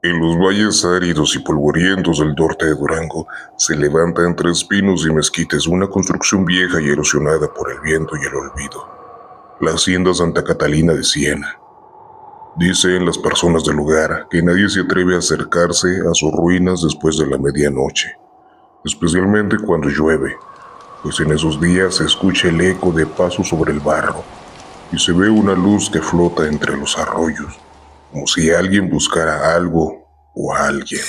En los valles áridos y polvorientos del norte de Durango se levanta entre espinos y mezquites una construcción vieja y erosionada por el viento y el olvido. La hacienda Santa Catalina de Siena. Dicen las personas del lugar que nadie se atreve a acercarse a sus ruinas después de la medianoche, especialmente cuando llueve, pues en esos días se escucha el eco de pasos sobre el barro y se ve una luz que flota entre los arroyos, como si alguien buscara algo o a alguien.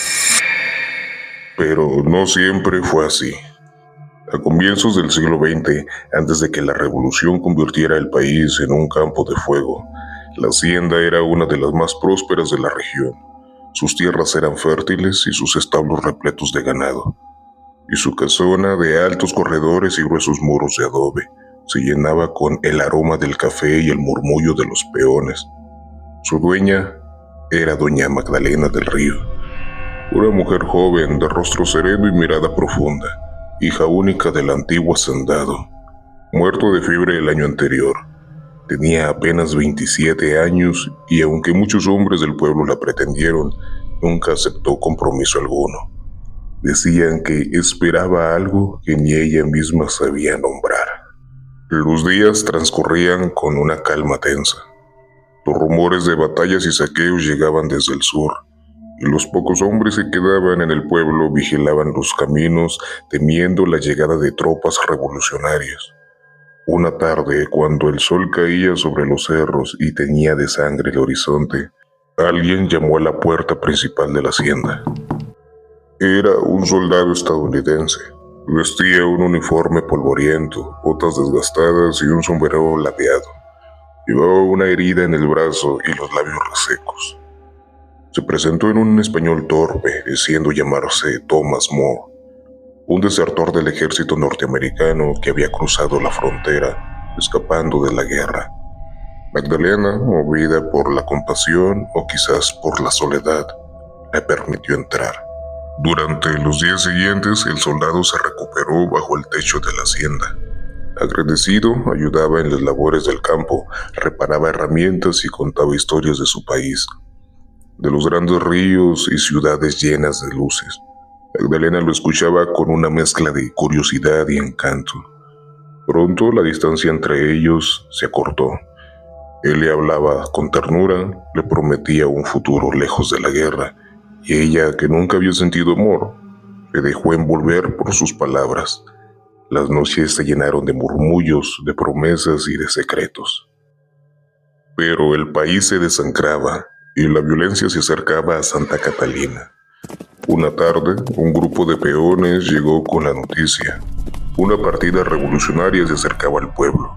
Pero no siempre fue así. A comienzos del siglo XX, antes de que la revolución convirtiera el país en un campo de fuego, la hacienda era una de las más prósperas de la región. Sus tierras eran fértiles y sus establos repletos de ganado, y su casona de altos corredores y gruesos muros de adobe se llenaba con el aroma del café y el murmullo de los peones. Su dueña era doña Magdalena del Río, una mujer joven de rostro sereno y mirada profunda, hija única del antiguo hacendado, muerto de fiebre el año anterior. Tenía apenas 27 años y aunque muchos hombres del pueblo la pretendieron, nunca aceptó compromiso alguno. Decían que esperaba algo que ni ella misma sabía nombrar. Los días transcurrían con una calma tensa. Los rumores de batallas y saqueos llegaban desde el sur, y los pocos hombres que quedaban en el pueblo vigilaban los caminos temiendo la llegada de tropas revolucionarias. Una tarde, cuando el sol caía sobre los cerros y teñía de sangre el horizonte, alguien llamó a la puerta principal de la hacienda. Era un soldado estadounidense. Vestía un uniforme polvoriento, botas desgastadas y un sombrero ladeado. Llevaba una herida en el brazo y los labios resecos. Se presentó en un español torpe, diciendo llamarse Thomas Moore, un desertor del ejército norteamericano que había cruzado la frontera, escapando de la guerra. Magdalena, movida por la compasión o quizás por la soledad, le permitió entrar. Durante los días siguientes, el soldado se recuperó bajo el techo de la hacienda. Agradecido, ayudaba en las labores del campo, reparaba herramientas y contaba historias de su país, de los grandes ríos y ciudades llenas de luces. Magdalena lo escuchaba con una mezcla de curiosidad y encanto. Pronto la distancia entre ellos se acortó. Él le hablaba con ternura, le prometía un futuro lejos de la guerra, y ella, que nunca había sentido amor, se dejó envolver por sus palabras. Las noches se llenaron de murmullos, de promesas y de secretos. Pero el país se desangraba y la violencia se acercaba a Santa Catalina. Una tarde, un grupo de peones llegó con la noticia. Una partida revolucionaria se acercaba al pueblo.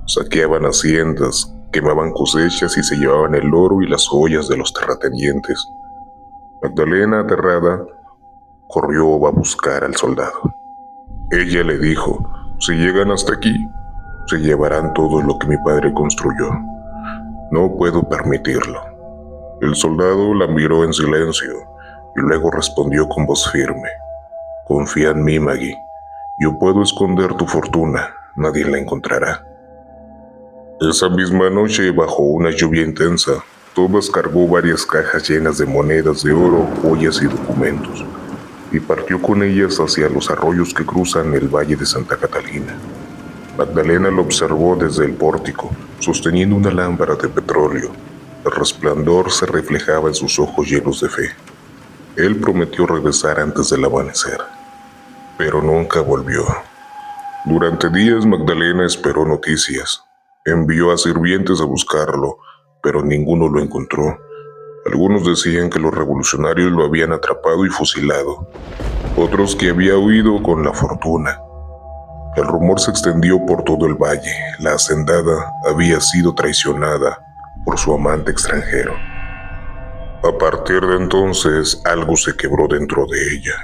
Saqueaban haciendas, quemaban cosechas y se llevaban el oro y las joyas de los terratenientes. Magdalena, aterrada, corrió a buscar al soldado. Ella le dijo: si llegan hasta aquí, se llevarán todo lo que mi padre construyó. No puedo permitirlo. El soldado la miró en silencio y luego respondió con voz firme: confía en mí, Maggie. Yo puedo esconder tu fortuna, nadie la encontrará. Esa misma noche, bajo una lluvia intensa, Thomas cargó varias cajas llenas de monedas de oro, joyas y documentos, y partió con ellas hacia los arroyos que cruzan el valle de Santa Catalina. Magdalena lo observó desde el pórtico, sosteniendo una lámpara de petróleo. El resplandor se reflejaba en sus ojos llenos de fe. Él prometió regresar antes del amanecer, pero nunca volvió. Durante días Magdalena esperó noticias. Envió a sirvientes a buscarlo, pero ninguno lo encontró. Algunos decían que los revolucionarios lo habían atrapado y fusilado, otros que había huido con la fortuna. El rumor se extendió por todo el valle. La hacendada había sido traicionada por su amante extranjero. A partir de entonces, algo se quebró dentro de ella.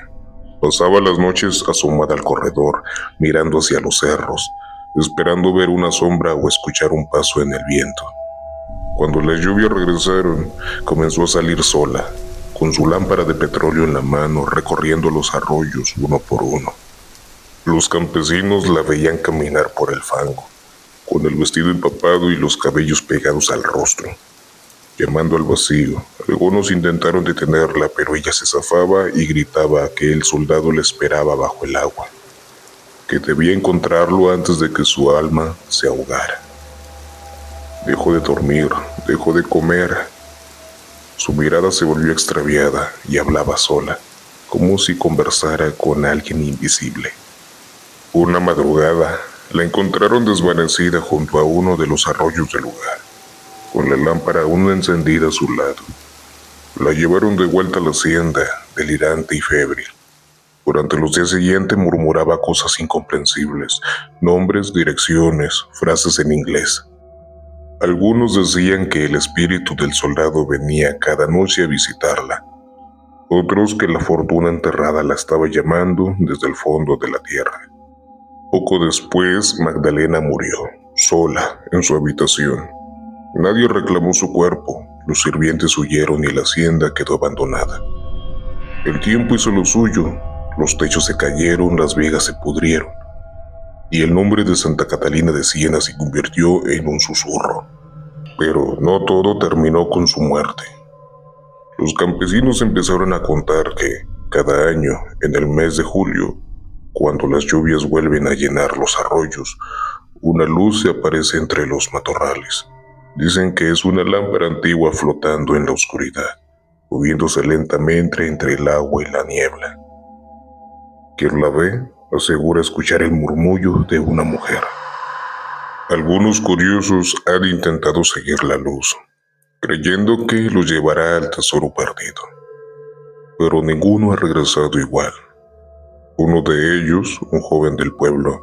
Pasaba las noches asomada al corredor, mirando hacia los cerros, esperando ver una sombra o escuchar un paso en el viento. Cuando las lluvias regresaron, comenzó a salir sola, con su lámpara de petróleo en la mano, recorriendo los arroyos uno por uno. Los campesinos la veían caminar por el fango, con el vestido empapado y los cabellos pegados al rostro. llamando al vacío. Algunos intentaron detenerla, pero ella se zafaba y gritaba que el soldado la esperaba bajo el agua, que debía encontrarlo antes de que su alma se ahogara. Dejó de dormir, dejó de comer. Su mirada se volvió extraviada y hablaba sola, como si conversara con alguien invisible. Una madrugada, la encontraron desvanecida junto a uno de los arroyos del lugar, con la lámpara aún encendida a su lado. La llevaron de vuelta a la hacienda, delirante y febril. Durante los días siguientes murmuraba cosas incomprensibles, nombres, direcciones, frases en inglés. Algunos decían que el espíritu del soldado venía cada noche a visitarla. Otros que la fortuna enterrada la estaba llamando desde el fondo de la tierra. Poco después, Magdalena murió, sola, en su habitación. Nadie reclamó su cuerpo, los sirvientes huyeron y la hacienda quedó abandonada. El tiempo hizo lo suyo, los techos se cayeron, las vigas se pudrieron, y el nombre de Santa Catalina de Siena se convirtió en un susurro. Pero no todo terminó con su muerte. Los campesinos empezaron a contar que, cada año, en el mes de julio, cuando las lluvias vuelven a llenar los arroyos, una luz se aparece entre los matorrales. Dicen que es una lámpara antigua flotando en la oscuridad, moviéndose lentamente entre el agua y la niebla. Quien la ve asegura escuchar el murmullo de una mujer. Algunos curiosos han intentado seguir la luz, creyendo que los llevará al tesoro perdido, pero ninguno ha regresado igual. Uno de ellos, un joven del pueblo,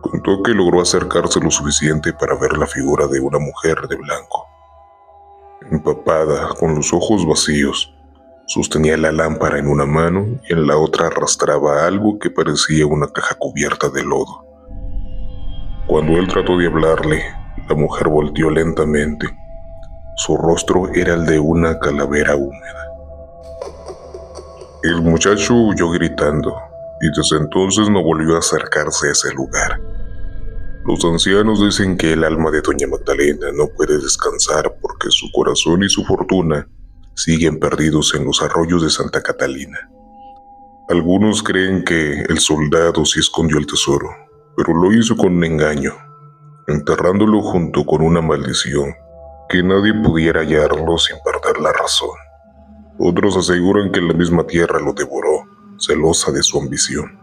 contó que logró acercarse lo suficiente para ver la figura de una mujer de blanco. Empapada, con los ojos vacíos, sostenía la lámpara en una mano y en la otra arrastraba algo que parecía una caja cubierta de lodo. Cuando él trató de hablarle, la mujer volteó lentamente. Su rostro era el de una calavera húmeda. El muchacho huyó gritando, y desde entonces no volvió a acercarse a ese lugar. Los ancianos dicen que el alma de doña Magdalena no puede descansar porque su corazón y su fortuna siguen perdidos en los arroyos de Santa Catalina. Algunos creen que el soldado sí escondió el tesoro, pero lo hizo con un engaño, enterrándolo junto con una maldición, que nadie pudiera hallarlo sin perder la razón. Otros aseguran que la misma tierra lo devoró, celosa de su ambición.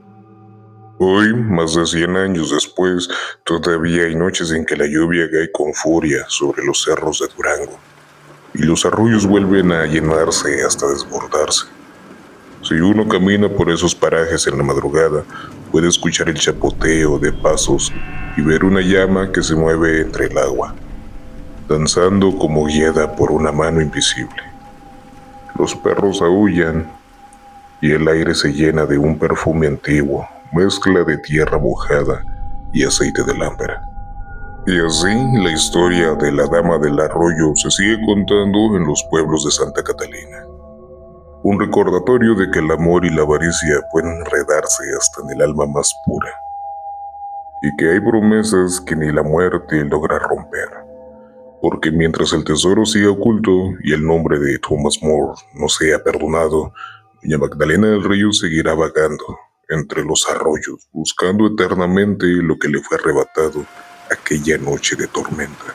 Hoy, más de 100 años después, todavía hay noches en que la lluvia cae con furia sobre los cerros de Durango, y los arroyos vuelven a llenarse hasta desbordarse. Si uno camina por esos parajes en la madrugada, puede escuchar el chapoteo de pasos y ver una llama que se mueve entre el agua, danzando como guiada por una mano invisible. Los perros aúllan y el aire se llena de un perfume antiguo, mezcla de tierra mojada y aceite de lámpara. Y así la historia de la Dama del Arroyo se sigue contando en los pueblos de Santa Catalina. Un recordatorio de que el amor y la avaricia pueden enredarse hasta en el alma más pura, y que hay promesas que ni la muerte logra romper, porque mientras el tesoro siga oculto y el nombre de Thomas More no sea perdonado, doña Magdalena del Río seguirá vagando entre los arroyos, buscando eternamente lo que le fue arrebatado aquella noche de tormenta.